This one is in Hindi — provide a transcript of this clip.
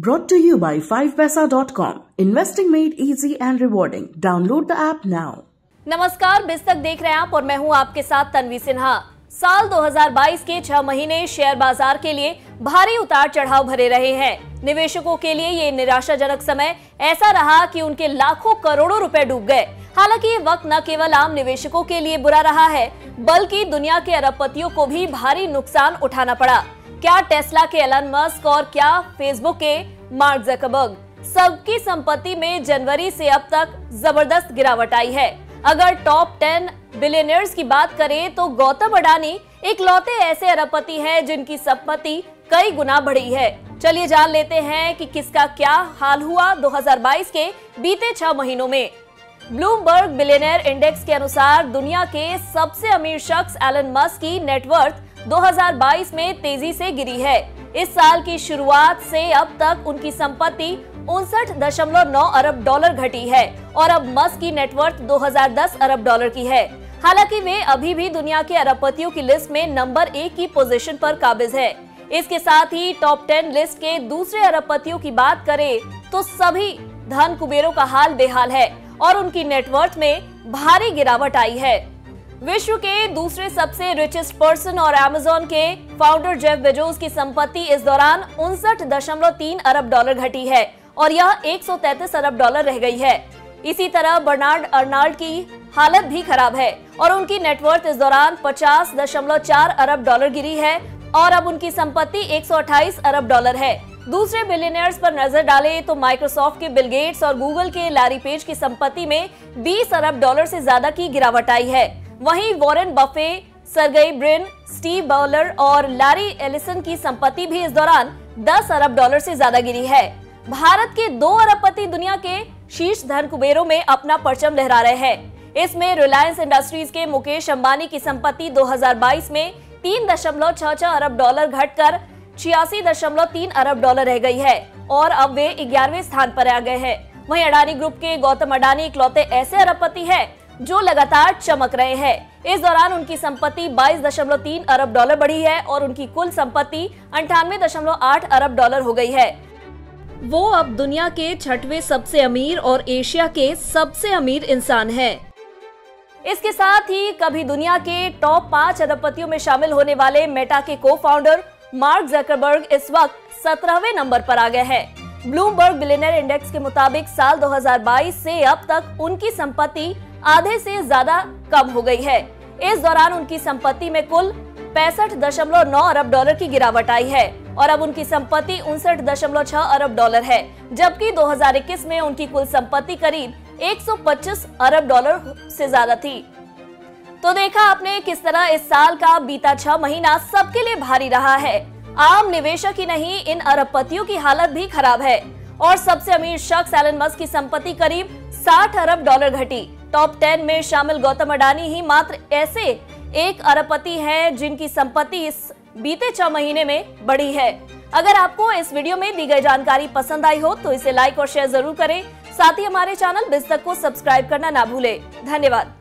Brought to you by 5paisa.com. Investing made easy and rewarding. Download the app now. नमस्कार, बिस्तक देख रहे हैं आप और मैं हूं आपके साथ तन्वी सिन्हा। साल 2022 के 6 महीने शेयर बाजार के लिए भारी उतार चढ़ाव भरे रहे हैं। निवेशकों के लिए ये निराशाजनक समय ऐसा रहा कि उनके लाखों करोड़ों रुपए डूब गए। हालांकि ये वक्त न केवल आम निवेशकों के लिए बुरा रहा है, बल्कि दुनिया के अरबपतियों को भी भारी नुकसान उठाना पड़ा। क्या टेस्ला के एलन मस्क और क्या फेसबुक के मार्क ज़करबर्ग, सबकी संपत्ति में जनवरी से अब तक जबरदस्त गिरावट आई है। अगर टॉप 10 बिलियनियर्स की बात करें तो गौतम अडानी इकलौते ऐसे अरबपति हैं जिनकी संपत्ति कई गुना बढ़ी है। चलिए जान लेते हैं कि किसका क्या हाल हुआ 2022 के बीते 6 महीनों में। ब्लूमबर्ग बिलियनियर इंडेक्स के अनुसार दुनिया के सबसे अमीर शख्स एलन मस्क की नेटवर्थ 2022 में तेजी से गिरी है। इस साल की शुरुआत से अब तक उनकी संपत्ति 59.9 अरब डॉलर घटी है और अब मस्क की नेटवर्थ 2010 अरब डॉलर की है। हालांकि वे अभी भी दुनिया के अरबपतियों की लिस्ट में नंबर 1 की पोजीशन पर काबिज है। इसके साथ ही टॉप 10 लिस्ट के दूसरे अरबपतियों की बात करें तो सभी धन कुबेरों का हाल बेहाल है और उनकी नेटवर्थ में भारी गिरावट आई है। विश्व के दूसरे सबसे रिचेस्ट पर्सन और अमेज़न के फाउंडर जेफ बेजोस की संपत्ति इस दौरान 59.3 अरब डॉलर घटी है और यह 133 अरब डॉलर रह गई है। इसी तरह बर्नार्ड अर्नल्ड की हालत भी खराब है और उनकी नेटवर्थ इस दौरान 50.4 अरब डॉलर गिरी है और अब उनकी संपत्ति 128 अरब डॉलर है। दूसरे बिलियनियर्स पर नजर डालें तो माइक्रोसॉफ्ट के बिल गेट्स और गूगल के लैरी पेज की संपत्ति में 20 अरब डॉलर से ज्यादा की गिरावट आई है। वहीं Warren Buffett, Sergey Brin, Steve bowler और लैरी एलिसन की संपत्ति भी इस दौरान 10 अरब डॉलर से ज्यादा गिरी है। भारत के 2 अरबपति दुनिया के शीर्ष धन कुबेरों में अपना परचम लहरा रहे हैं। इसमें रिलायंस इंडस्ट्रीज के मुकेश अंबानी की संपत्ति 2022 में 3.66 अरब डॉलर घटकर 86.3 अरब डॉलर रह गई है और अब वे 11वें स्थान पर आ गए हैं। वहीं अडानी ग्रुप के गौतम अडानी इकलौते ऐसे अरबपति हैं जो लगातार चमक रहे हैं। इस दौरान उनकी संपत्ति 22.3 अरब डॉलर बढ़ी है और उनकी कुल संपत्ति 98.8 अरब डॉलर हो गई है। वो अब दुनिया के 6वें सबसे अमीर और एशिया के सबसे अमीर इंसान हैं। इसके साथ ही कभी दुनिया के टॉप 5 अरबपतियों में शामिल होने वाले मेटा के को फाउंडर मार्क ज़करबर्ग इस वक्त 17वें नंबर पर आ गए हैं। ब्लूमबर्ग बिलियनियर इंडेक्स के मुताबिक साल 2022 से अब तक उनकी संपत्ति आधे से ज्यादा कम हो गई है। इस दौरान उनकी संपत्ति में कुल 65.9 अरब डॉलर की गिरावट आई है और अब उनकी संपत्ति 59.6 अरब डॉलर है, जबकि 2021 में उनकी कुल संपत्ति करीब 125 अरब डॉलर से ज्यादा थी। तो देखा आपने किस तरह इस साल का बीता 6 महीना सबके लिए भारी रहा है। आम निवेशक ही नहीं, इन अरबपतियों की हालत भी खराब है और सबसे अमीर शख्स एलन मस्क की संपत्ति करीब 60 अरब डॉलर घटी। टॉप 10 में शामिल गौतम अडानी ही मात्र ऐसे एक अरबपति हैं जिनकी संपत्ति इस बीते 6 महीने में बढ़ी है। अगर आपको इस वीडियो में दी गई जानकारी पसंद आई हो तो इसे लाइक और शेयर जरूर करें। साथ ही हमारे चैनल बिस्तक को सब्सक्राइब करना ना भूलें। धन्यवाद।